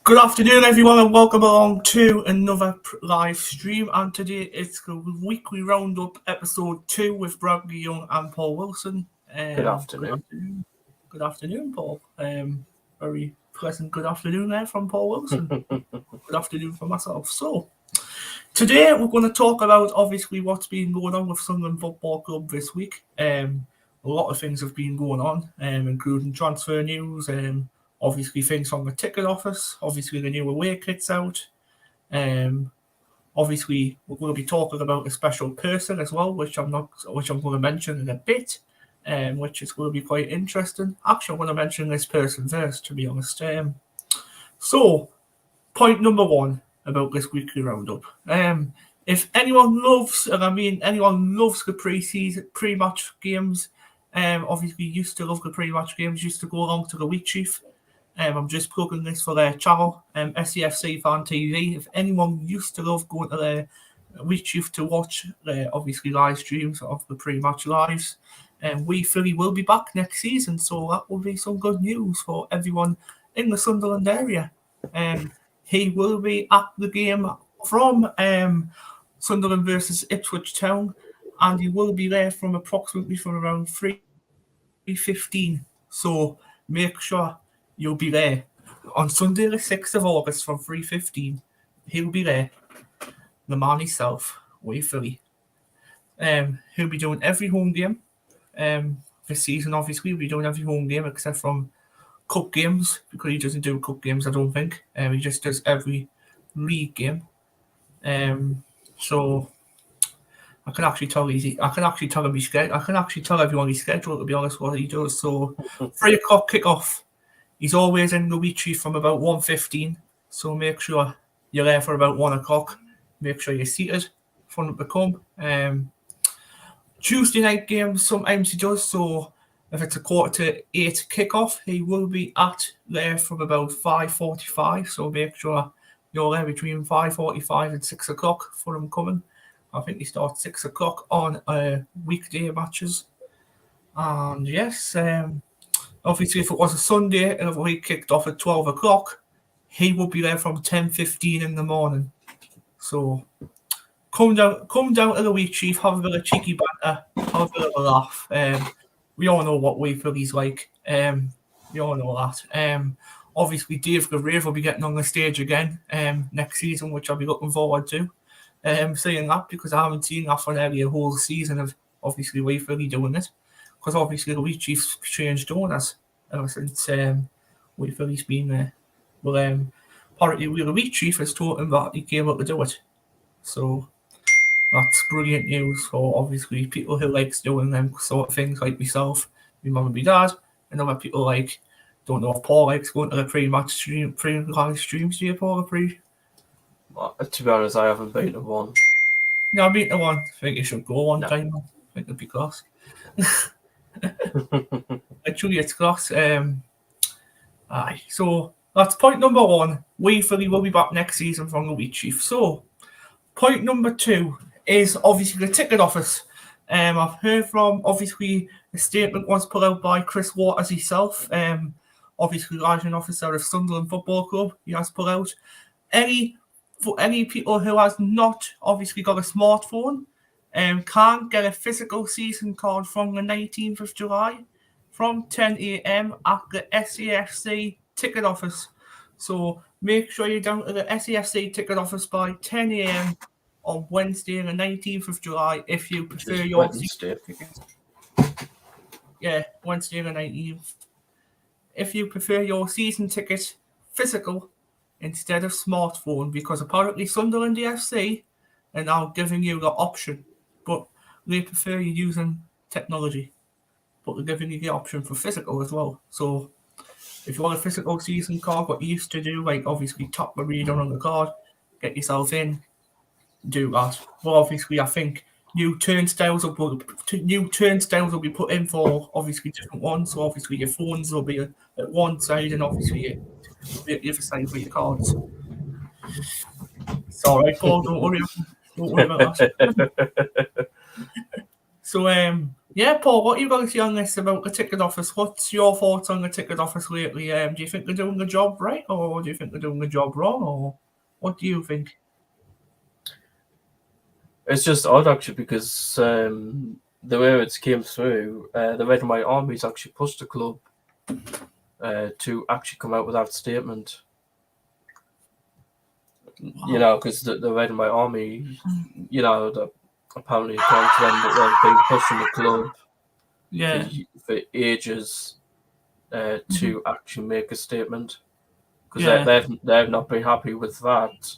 Good afternoon, everyone, and welcome along to another live stream. And today it's the weekly roundup, episode 2, with Bradley Young and Paul Wilson. Good afternoon. Good afternoon, Paul. Very pleasant good afternoon there from Paul Wilson. Good afternoon from myself. So, today we're going to talk about obviously what's been going on with Sunderland Football Club this week. A lot of things have been going on, including transfer news. Obviously, things from the ticket office. Obviously, the new away kit's out. Obviously, we're going to be talking about a special person as well, which I'm going to mention in a bit, which is going to be quite interesting. Actually, I'm going to mention this person first, to be honest. So, point number 1 about this weekly roundup. If anyone loves, anyone loves the pre-match games, obviously used to love the pre-match games, used to go along to the Wheat Chief. I'm just plugging this for their channel, SCFC Fan TV. If anyone used to love going to their Wheat Chief to watch obviously live streams of the pre-match lives, We Philly will be back next season, so that will be some good news for everyone in the Sunderland area. He will be at the game from Sunderland versus Ipswich Town, and he will be there from around 3:15. So make sure you'll be there on Sunday the 6th of August from 3:15. He'll be there. The man himself, Wee Philly. He'll be doing every home game this season. Obviously, he'll be doing every home game except from cup games, because he doesn't do cup games, I don't think. He just does every league game. So I can actually tell everyone his schedule, to be honest, what he does. So 3 o'clock kickoff. He's always in the Wheat Chief from about 1:15. So make sure you're there for about 1 o'clock. Make sure you're seated front of the come. Tuesday night games sometimes he does. So if it's a 7:45 kickoff, he will be there from about 5:45. So make sure you're there between 5:45 and 6 o'clock for him coming. I think he starts 6 o'clock on weekday matches. And yes, obviously if it was a Sunday and we kicked off at 12 o'clock, he will be there from 10:15 in the morning. So come down to the Wheat Chief, have a bit of cheeky banter, have a bit of a laugh. We all know what Wee Philly's like. We all know that. Obviously, Dave the Rave will be getting on the stage again next season, which I'll be looking forward to. Saying that because I haven't seen that for nearly a whole season of obviously Wee Philly doing it. Because obviously the Wheat Chief's changed owners ever since Wee Philly's been there. Well, apparently the Wheat Chief has told him that he came up to do it. So that's brilliant news for obviously people who likes doing them sort of things, like myself, my mum and my dad, and other people don't know if Paul likes going to the pre-match live streams. Do you, Paul? Well, to be honest, I haven't been to one. No, I've been to one. I think you should go one time. I think it'd be class. Actually, it's class. Aye. So that's point number 1. Wee Philly will be back next season from the Wheat Chief. So point number 2 is obviously the ticket office. I've heard from obviously a statement was put out by Chris Waters himself. Obviously, liaison officer of Sunderland Football Club. He has put out for any people who has not obviously got a smartphone, can get a physical season card from the 19th of July from 10 a.m. at the SAFC ticket office. So make sure you're down to the SAFC ticket office by 10 a.m. on Wednesday, the 19th of July, if you prefer your season ticket. Yeah, Wednesday the 19th. If you prefer your season ticket physical instead of smartphone, because apparently Sunderland FC are now giving you the option, but they prefer you using technology, but they're giving you the option for physical as well. So if you want a physical season card, what you used to do, like obviously tap the reader on the card, get yourself in, do that. Well, obviously I think new turnstiles will be put in for obviously different ones. So obviously your phones will be at one side, and obviously the other side for your cards. It's all right, Paul. Don't worry about that. So Yeah, Paul, what you got to say on this about the ticket office? What's your thoughts on the ticket office lately? Do you think they're doing the job right, or do you think they're doing the job wrong, or what do you think? It's just odd actually because the way it came through, the Red and White Armies actually pushed the club to actually come out with that statement. You know, because the Red and White Army, you know, apparently according to them that they've been pushing the club Yeah, for ages to actually make a statement because yeah. they've not been happy with that,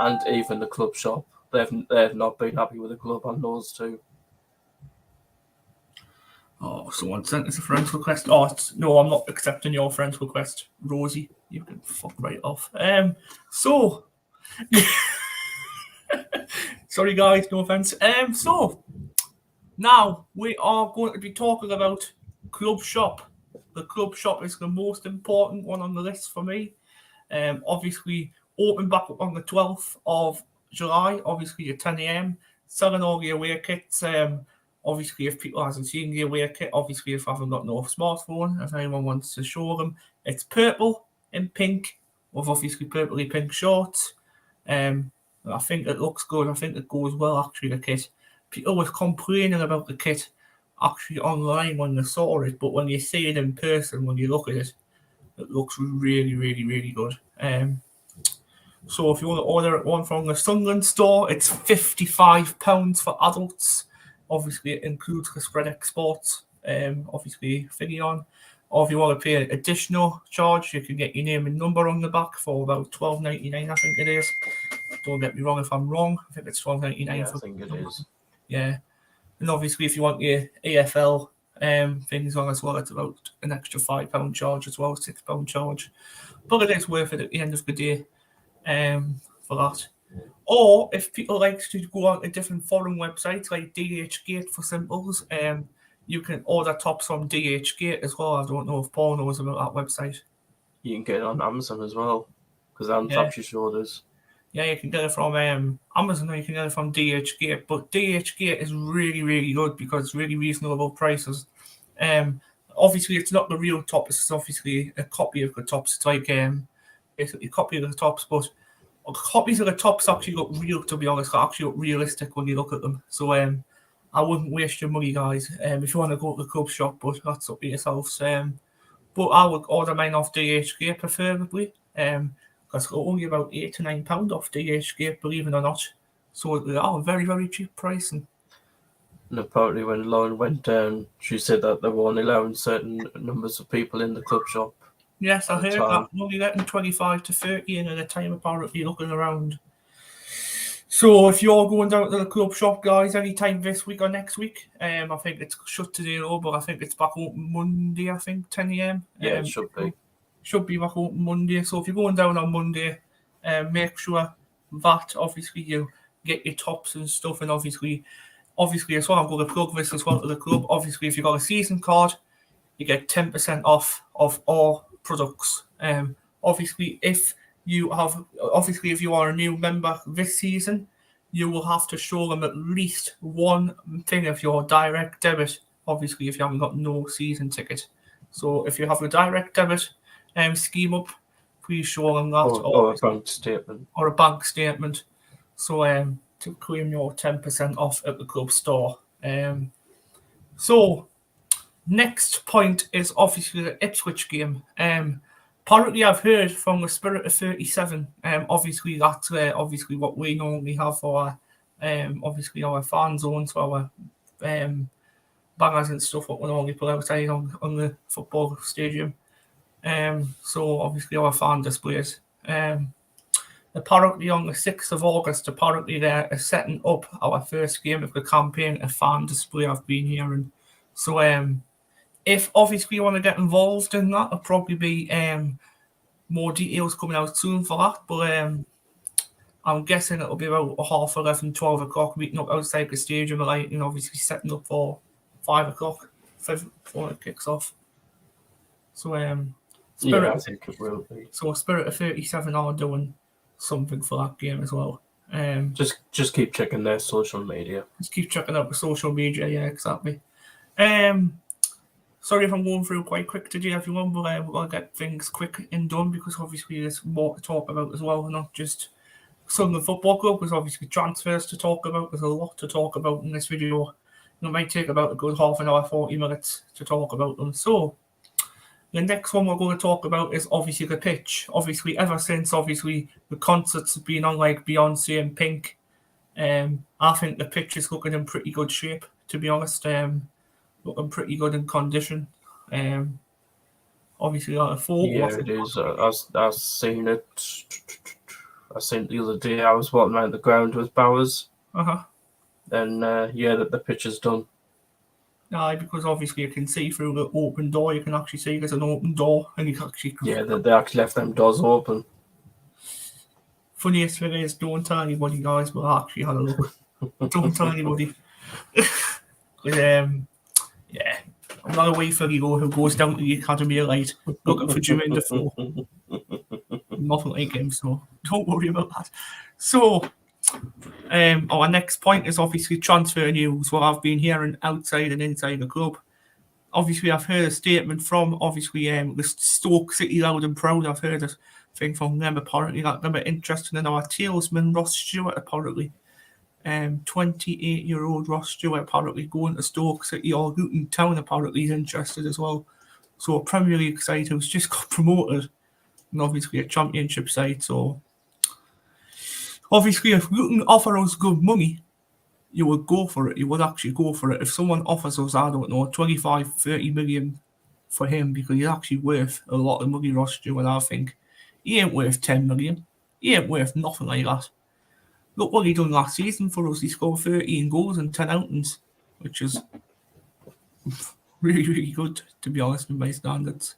and even the club shop they've not been happy with the club on those two. Oh, someone sent us a friend's request. Oh, no, I'm not accepting your friend's request, Rosie. You can fuck right off. So sorry guys, no offense. So now we are going to be talking about club shop. The club shop is the most important one on the list for me. Obviously, open back up on the 12th of July, obviously at 10 a.m. Selling all the away kits. Obviously, if people hasn't seen the away kit, obviously, if I haven't got no smartphone, if anyone wants to show them, it's purple and pink with obviously purpley pink shorts. I think it looks good. I think it goes well, actually, the kit. People was complaining about the kit actually online when they saw it, but when you see it in person, when you look at it, it looks really, really, really good. So if you want to order one from the Sunderland store, it's £55 for adults. Obviously, it includes the spread exports, obviously, thingy on. Or if you want to pay an additional charge, you can get your name and number on the back for about £12.99, I think it is. Don't get me wrong if I'm wrong. I think it's £12.99 Yeah, for I think it is. Yeah. And obviously, if you want your AFL things on as well, it's about an extra £5 charge as well, £6 charge. But it is worth it at the end of the day for that. Or if people like to go on to different foreign websites like DHgate for simples, you can order tops from DHgate as well. I don't know if Paul knows about that website. You can get it on Amazon as well because I'm Yeah. actually sure there's. Yeah, you can get it from Amazon or you can get it from DHgate. But DHgate is really, really good because it's really reasonable prices. Obviously, it's not the real top. It's obviously a copy of the tops. It's like basically a copy of the tops, but copies of the tops actually look real. To be honest, actually look realistic when you look at them. So I wouldn't waste your money, guys. If you want to go to the club shop, but that's up to yourselves. But I would order mine off DHgate preferably. Because they're only about £8 to £9 off DHgate, believe it or not. So they are very, very cheap pricing. And apparently, when Lauren went down, she said that they were only allowing certain numbers of people in the club shop Yes, I at a heard that. time. I'm only getting 25 to 30 in at a time, apparently, looking around. So if you're going down to the club shop, guys, anytime this week or next week, I think it's shut today, though, but I think it's back open Monday, I think, 10 a.m. Yeah, it should be. Should be back open Monday. So if you're going down on Monday, make sure that obviously you get your tops and stuff, and obviously as well, I'm going to plug this as well to the club. Obviously, if you've got a season card, you get 10% off of all products. Obviously, if you are a new member this season, you will have to show them at least one thing of your direct debit. Obviously, if you haven't got no season ticket. So if you have a direct debit scheme up, please show them that Or a bank statement. or a bank statement. So to claim your 10% off at the club store. So next point is obviously the Ipswich game. Apparently, I've heard from the Spirit of 37. Obviously, that's obviously what we normally have for obviously our fan zones, for our banners and stuff. What we normally put outside on the football stadium. So obviously our fan displays. Apparently on the 6th of August, apparently they're setting up our first game of the campaign, a fan display I've been hearing. So if obviously you want to get involved in that, there'll probably be more details coming out soon for that. But I'm guessing it'll be about 11:30, 12 o'clock, meeting up outside the stadium, like, and obviously setting up for 5 o'clock before it kicks off. So Yeah, I think it will be. So Spirit of 37 are doing something for that game as well. Just keep checking their social media. Just keep checking out the social media, yeah, exactly. Sorry if I'm going through quite quick today, everyone, but we're going to get things quick and done because obviously there's more to talk about as well, not just Sunderland Football Club, because obviously transfers to talk about. There's a lot to talk about in this video. It might take about a good half an hour, 40 minutes to talk about them. So, the next one we're going to talk about is obviously the pitch. Obviously, ever since the concerts have been on like Beyonce and Pink, I think the pitch is looking in pretty good shape, to be honest. Looking pretty good in condition. Obviously, a photo. Yeah, it is. I've seen it. I seen it the other day. I was walking around the ground with Bowers. And the pitch is done. Aye, because obviously you can see through the open door. You can actually see there's an open door, and you can actually. Yeah, they actually left them doors open. Funniest thing is, don't tell anybody, guys, but I actually had a look. Don't tell anybody. Yeah, I'm not a wee figgy who goes down to the academy at night looking for Jim in the floor. Nothing like him, so don't worry about that. So, our next point is obviously transfer news. What I've been hearing outside and inside the club. Obviously, I've heard a statement from the Stoke City Loud and Proud. I've heard a thing from them apparently that they were interested in our talesman Ross Stewart apparently. 28-year-old Ross Stewart apparently going to Stoke City or Luton Town apparently is interested as well. So a Premier League side who's just got promoted and obviously a Championship side. So obviously if Luton offer us good money, you would go for it. You would actually go for it. If someone offers us, I don't know, 25, 30 million for him because he's actually worth a lot of money, Ross Stewart, I think. He ain't worth 10 million. He ain't worth nothing like that. Look what he done last season for us. He scored 13 goals and 10 outings, which is really, really good, to be honest, with my standards.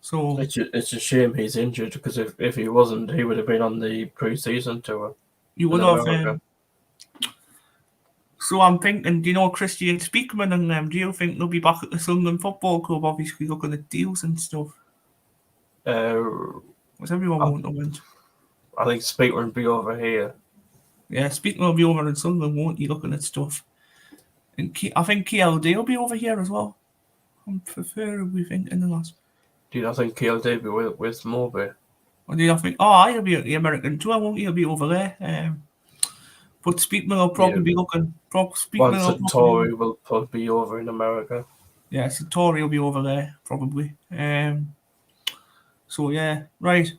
So it's a shame he's injured because if he wasn't, he would have been on the pre-season tour. You would have. So I'm thinking, do you know Christian Speakman and them? Do you think they'll be back at the Sunderland Football Club, obviously looking at deals and stuff? What's everyone want to win? I think Speakman will be over here. Yeah, Speakman will be over in Sunderland, won't he, looking at stuff? And I think KLD will be over here as well. I'm preferably thinking the last. Do you not think KLD will be with Moby? Or do you think, he'll be at the American tour, won't he? He'll be over there. But Speakman will probably be looking. Tory will probably be over in America. Yeah, Tory will be over there, probably. So, yeah, right.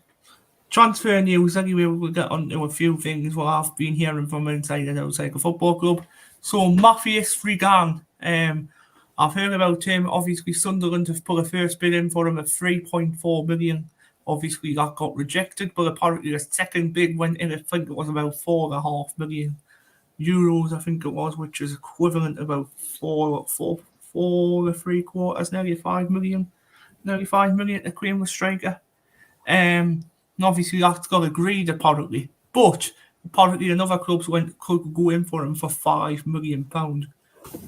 Transfer news, anyway, we'll get on to a few things what I've been hearing from inside and outside the football club. So, Matthias Frigan, I've heard about him. Obviously, Sunderland have put a first bid in for him at 3.4 million. Obviously, that got rejected, but apparently the second bid went in, I think it was about 4.5 million euros, I think it was, which is equivalent to about 4.75, nearly 5 million. Nearly 5 million to claim the striker. And obviously that's got agreed apparently. But apparently another clubs could go in for him for £5 million.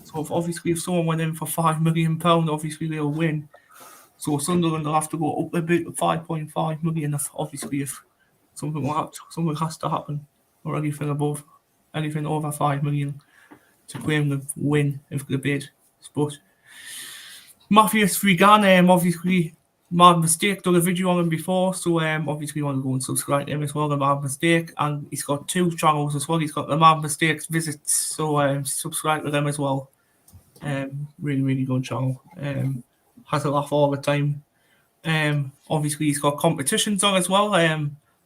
So if someone went in for £5 million, obviously they'll win. So Sunderland will have to go up a bit, 5.5 million. If something has to happen, or anything over 5 million to claim the win if the bid. But Matthias Frigan, obviously, Mad Mistake done a video on him before, so obviously you want to go and subscribe to him as well, the Mad Mistake, and he's got 2 channels as well. He's got the Mad Mistakes Visits, so subscribe to them as well. Really, really good channel. Has a laugh all the time. Obviously he's got competitions on as well,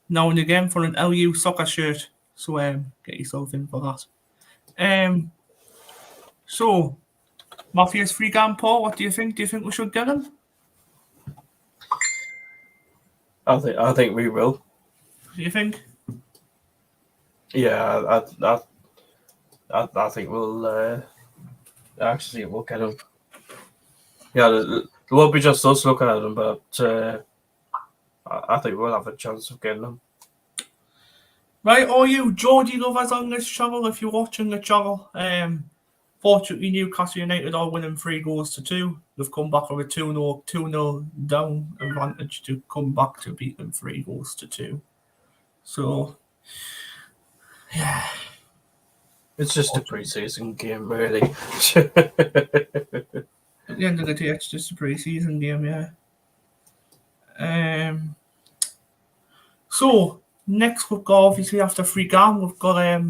now and again for an LU soccer shirt, so get yourself in for that. So Matthias Frigan, Paul, what do you think? Do you think we should get him? I think we will. Do you think? Yeah, I think we'll actually we'll get him. Yeah, it won't be just us looking at him, but I think we'll have a chance of getting him. Right, all you Geordie lovers on this channel, if you're watching the channel, fortunately Newcastle United are winning 3-2. They've come back with a 2-0 down advantage to come back to beat them 3-2. So, yeah. It's just a pre-season game, really. At the end of the day, it's just a pre-season game, yeah. So next we've got, obviously after Frigan, we've got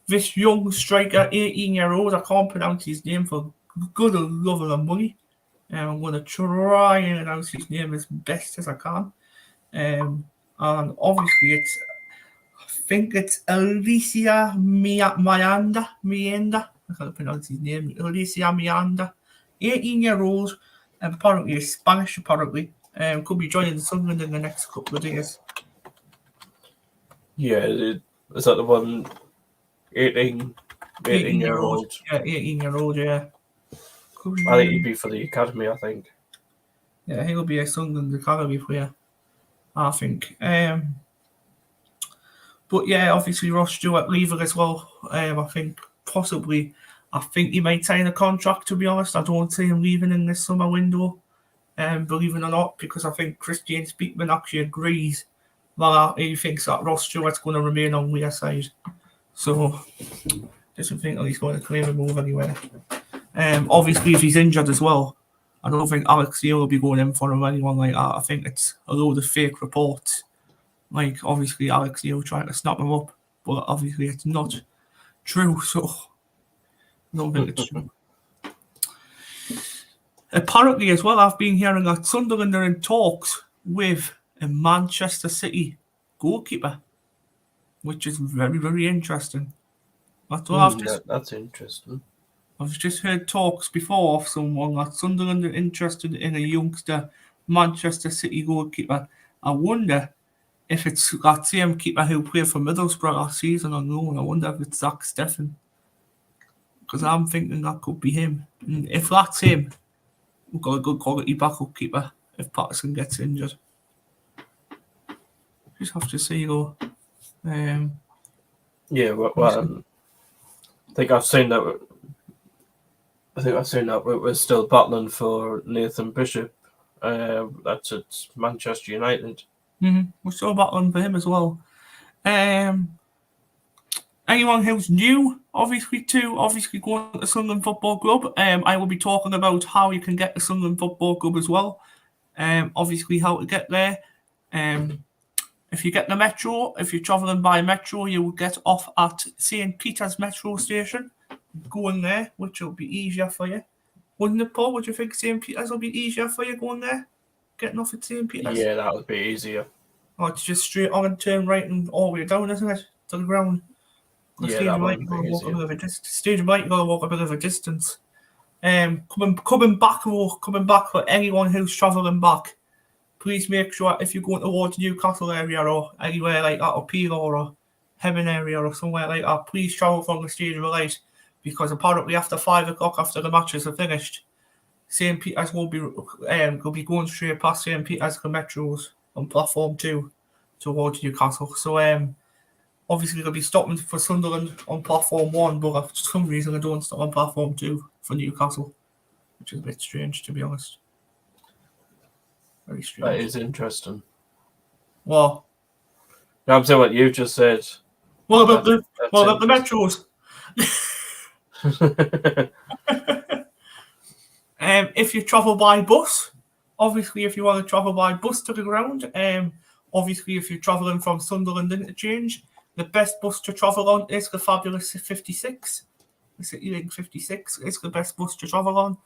this young striker, 18-year-old. I can't pronounce his name for good love of the money. I'm going to try and announce his name as best as I can. And obviously I think it's Alicia Mianda. I can't pronounce his name. Alicia Mianda. 18-year-old. And apparently he's Spanish, apparently. Could be joining Sunderland in the next couple of days. Yeah, is that the one 18-year-old? Yeah, 18-year-old, yeah. I think he'd be for the academy, I think. Yeah, he'll be a Sunderland academy player, I think. But yeah, obviously Ross Stewart leaving as well. I think he might sign a contract, to be honest. I don't see him leaving in this summer window, believe it or not, because I think Christian Speakman actually agrees that he thinks that Ross Stewart's going to remain on their side. So, doesn't think that he's going to claim a move anywhere. Obviously, if he's injured as well, I don't think Alex Neil will be going in for him or anyone like that. I think it's a load of fake reports. Like, obviously, Alex Neil trying to snap him up, but obviously it's not true, so I don't think it's true. Apparently, as well, I've been hearing that Sunderland are in talks with a Manchester City goalkeeper, which is very, very interesting. That's interesting. I've just heard talks before of someone that Sunderland are interested in a youngster Manchester City goalkeeper. I wonder if it's that same keeper who played for Middlesbrough last season on loan. I wonder if it's Zach Steffen. Because I'm thinking that could be him. And if that's him, we've got a good quality backup keeper if Patterson gets injured. Just have to see, though. Yeah, well, I think I've seen that. We're still battling for Nathan Bishop. That's at Manchester United. We're still battling for him as well. Anyone who's new, obviously going to Sunderland Football Club. I will be talking about how you can get to Sunderland Football Club as well. Obviously how to get there. If you get the metro, if you're travelling by metro, you will get off at St. Peter's metro station. Going there, which will be easier for you. Wouldn't it, Paul? Would you think St. Peter's will be easier for you going there? Getting off at St. Peter's? Yeah, that would be easier. Oh, it's just straight on and turn right and all the way down, isn't it? To the ground. Yeah, that would be easier. Stage right, you got to walk a bit of a distance. Coming back for anyone who's travelling back, please make sure if you're going towards Newcastle area or anywhere like that, or Peel or Hemming area or somewhere like that, please travel from the Stadium of Light, because apparently after 5 o'clock, after the matches are finished, St. Peter's will be going straight past St. Peter's metros on platform 2 towards Newcastle. So obviously they'll be stopping for Sunderland on platform 1, but for some reason they don't stop on platform 2 for Newcastle, which is a bit strange, to be honest. Very strange. That is interesting. Well, no, I'm saying what you just said. What about the metros? If you travel by bus, obviously, if you want to travel by bus to the ground, obviously, if you're travelling from Sunderland Interchange, the best bus to travel on is the fabulous 56. The City Link 56 is the best bus to travel on.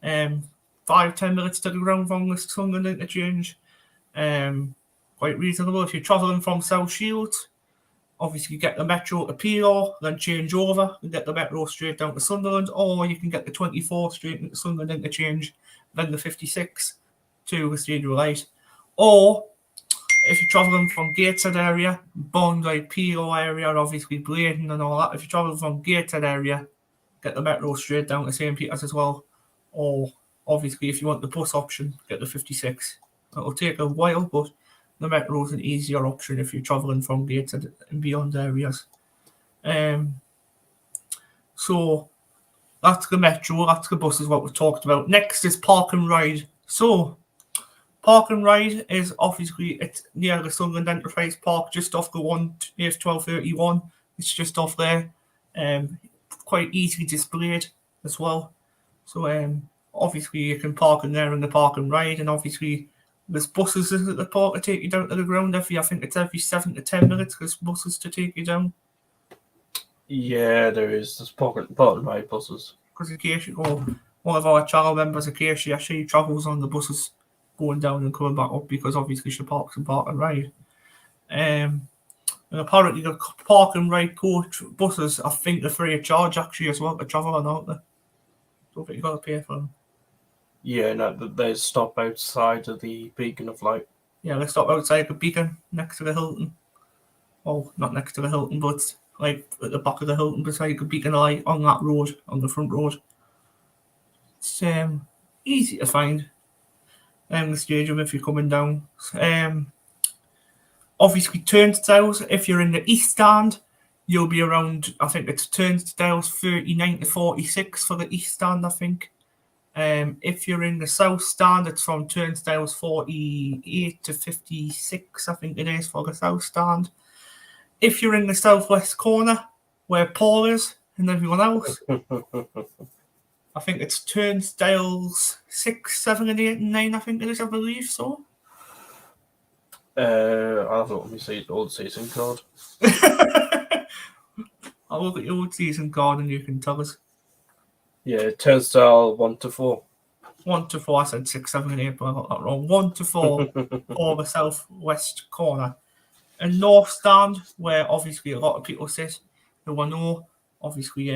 5-10 minutes to the ground from the Sunderland Interchange. Quite reasonable. If you're travelling from South Shields, obviously you get the metro to Peel, then change over and get the metro straight down to Sunderland, or you can get the 24 straight into Sunderland Interchange, then the 56 to the Stadium of Light. Or if you're travelling from Gateshead area, Bondi, Peel area, obviously Bladen and all that, if you're travelling from Gateshead area, get the metro straight down to St. Peter's as well. Or obviously if you want the bus option, get the 56. It'll take a while, but the metro is an easier option if you're travelling from Gateshead and beyond areas. So that's the metro, that's the bus is what we talked about. Next is Park and Ride. So Park and Ride is obviously it's near the Sunderland Enterprise Park, just off the one near 1231. It's just off there. Quite easily displayed as well. So obviously you can park in there in the park and ride, and obviously there's buses at the park to take you down to the ground. I think it's every 7 to 10 minutes. There's buses to take you down. Yeah, there is. There's park and ride buses. Because in case you go, one of our channel members, in case she actually travels on the buses going down and coming back up, because obviously she parks and park and ride. And apparently the park and ride coach buses, I think they're free of charge actually as well to travel on, aren't they? Don't think you got to pay for them. Yeah, no, they stop outside of the Beacon of Light. Yeah, they stop outside the Beacon next to the Hilton. Well, not next to the Hilton, but like at the back of the Hilton beside the Beacon of Light on that road, on the front road. It's easy to find the stadium if you're coming down. Obviously, turnstiles, if you're in the east stand, you'll be around, I think it's turnstiles 39 to 46 for the east stand, I think. If you're in the south stand, it's from turnstiles 48 to 56, I think it is, for the south stand. If you're in the southwest corner, where Paul is and everyone else, I think it's turnstiles 6, 7, and 8, and 9, I think it is, I believe so. I'll have a look at my old season card. I'll look at your old season card and you can tell us. Yeah, turnstile 1 to 4. 1 to 4, I said 6, 7, and 8, but I got that wrong. 1 to 4 for the southwest corner. And north stand, where obviously a lot of people sit, who I know, obviously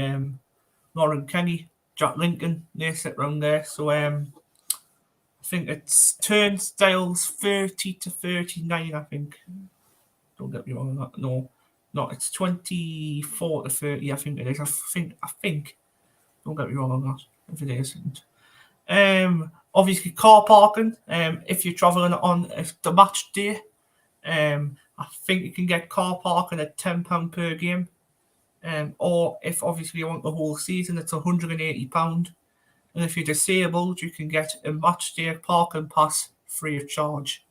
Lauren Kenny, Jack Lincoln, they sit around there. So I think it's turnstiles 30 to 39, I think. Don't get me wrong on that. No, it's 24 to 30, I think it is. I think. Don't get me wrong on that, if it isn't. Obviously car parking. If you're travelling on the match day, I think you can get car parking at £10 per game. Or if obviously you want the whole season, it's £180. And if you're disabled, you can get a match day parking pass free of charge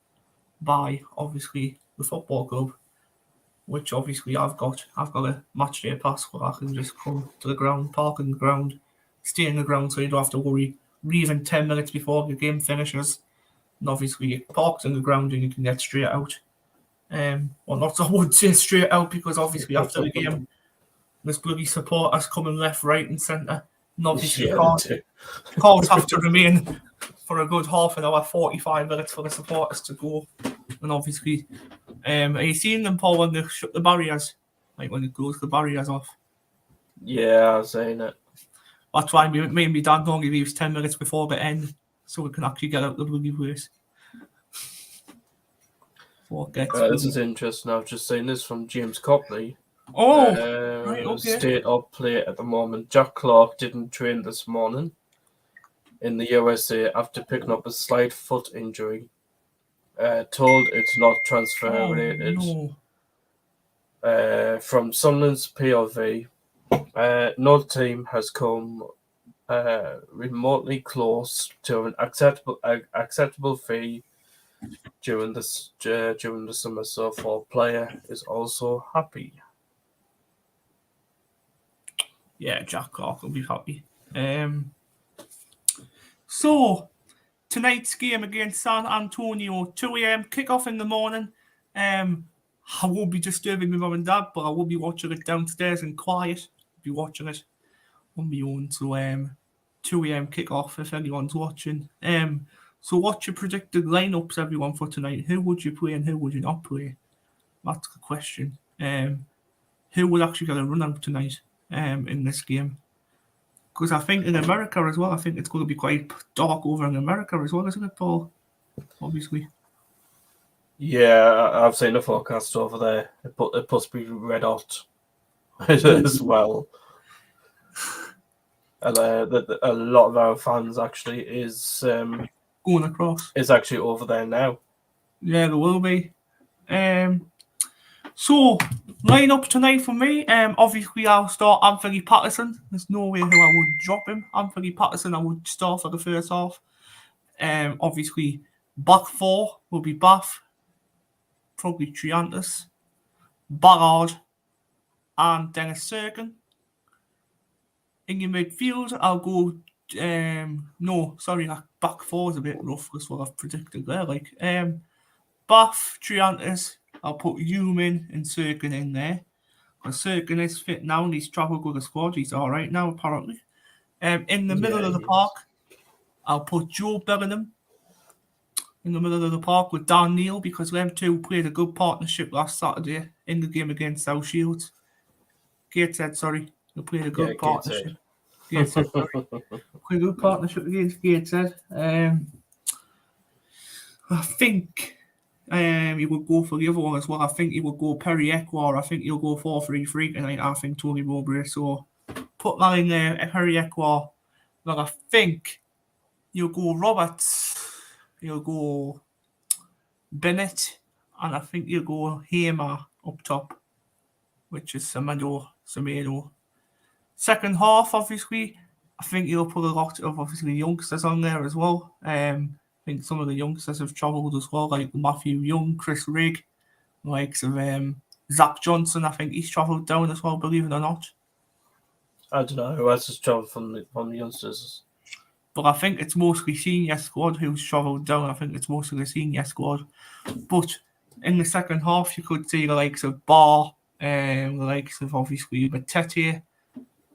by obviously the football club, which obviously I've got a match day pass where I can just come to the ground, park in the ground, stay in the ground, so you don't have to worry leaving 10 minutes before the game finishes. And obviously you parked in the ground and you can get straight out. Well, not I would say straight out, because obviously after the game, there's bloody supporters coming left, right, and centre. And obviously cars have to remain for a good half an hour, 45 minutes for the supporters to go. And obviously, are you seeing them, Paul, when they shut the barriers? Like when they close the barriers off? Yeah, I was saying it. That's why me and my dad normally leaves 10 minutes before the end, so we can actually get out the bloody place. This is interesting. I've just seen this from James Copley. Right, okay. State of play at the moment. Jack Clark didn't train this morning in the USA after picking up a slight foot injury. Told it's not transfer related. No. From Sunderland's POV, no team has come remotely close to an acceptable fee during the summer, so for player is also happy. Yeah, Jack Clark will be happy. So tonight's game against San Antonio, 2 a.m. kickoff in the morning. I won't be disturbing my mum and dad, but I will be watching it downstairs and quiet. I'll be watching it on my own. So 2 a.m. kickoff if anyone's watching. So what's your predicted lineups, everyone, for tonight? Who would you play and who would you not play? That's the question. Who would actually get a run out tonight in this game? Because I think in America as well, I think it's going to be quite dark over in America as well, isn't it, Paul? Obviously. Yeah, I've seen the forecast over there. It must be red hot as well. And a lot of our fans actually is going across. Is actually over there now. Yeah, there will be. So, lineup tonight for me. Obviously, I'll start Anthony Patterson. There's no way who I would drop him. Anthony Patterson, I would start for the first half. Obviously, back four will be Bath, probably Triantis, Ballard, and Dennis Serkin. In your midfield, I'll go No, sorry, that back four is a bit rough. That's what I've predicted there. Like, Bath, Triantis. I'll put Human and Serkin in there. Because Serkin is fit now and he's travelled with the squad. He's all right now, apparently. In the middle of the park, I'll put Joe Bellingham in the middle of the park with Dan Neil because them two played a good partnership last Saturday in the game against South Shields. Gateshead, sorry. They played a good partnership. Gateshead, sorry. Played a good partnership against Gateshead. I think he would go for the other one as well. I think he would go Perry Ekwar. I think he'll go 4-3-3 tonight. I think Tony Mowbray. So put that in there, Perry Ekwar. Well, I think you'll go Roberts. You'll go Bennett. And I think you'll go Hamer up top, which is Semedo. Second half, obviously, I think you'll put a lot of obviously youngsters on there as well. I think some of the youngsters have travelled as well, like Matthew Young, Chris Rigg, likes of Zach Johnson. I think he's travelled down as well, believe it or not. I don't know who else has travelled from the youngsters. But I think it's mostly senior squad who's travelled down. I think it's mostly the senior squad. But in the second half, you could see the likes of Barr, the likes of obviously Matete,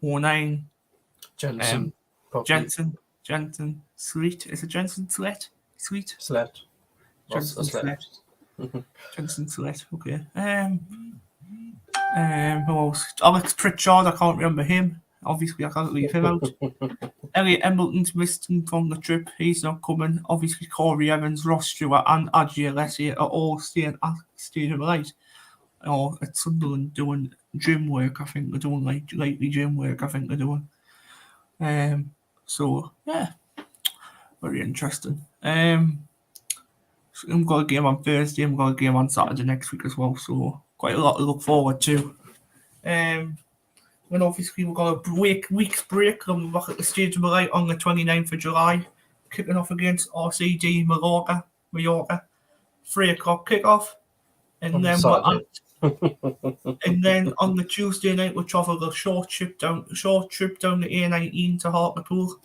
09, Jensen, Sweet. Is it Jensen Sweet? Sled. Jensen Sweat. Jensen Sweat. Okay. Who else? Alex Pritchard. I can't remember him. Obviously, I can't leave him out. Elliot Embleton's missed from the trip. He's not coming. Obviously, Corey Evans, Ross Stewart, and Adji Alessi are all staying alight. Or at Sunderland doing gym work. I think they're doing lightly gym work. I think they're doing. So yeah, very interesting. I've got a game on Thursday. I've got a game on Saturday next week as well. So quite a lot to look forward to. And obviously we've got a week's break. I'm back at the Stadium of Light on the 29th of July, kicking off against RCD Mallorca. 3 o'clock kickoff, and then and then on the Tuesday night we'll travel a short trip down the A19 to Hartlepool.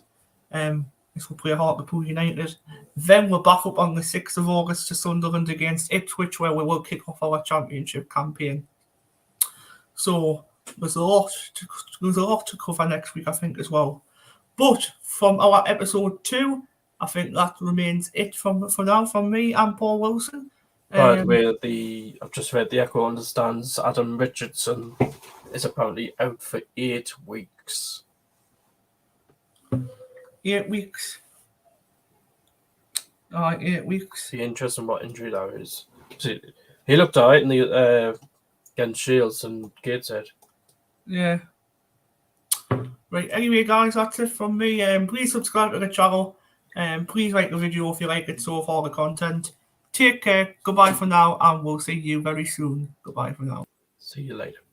This will play Hartlepool United. Then we're back up on the 6th of August to Sunderland against Ipswich, where we will kick off our championship campaign. So there's a lot to cover next week, I think, as well. But from our episode 2, I think that remains it for now from me and Paul Wilson. By the way, I've just read the Echo understands Adam Richardson is apparently out for 8 weeks. 8 weeks. 8 weeks. Be interesting what injury that is. He looked alright in the against Shields and Gateshead. Yeah. Right, anyway, guys, that's it from me. Please subscribe to the channel. Please like the video if you like it so far, the content. Take care. Goodbye for now, and we'll see you very soon. Goodbye for now. See you later.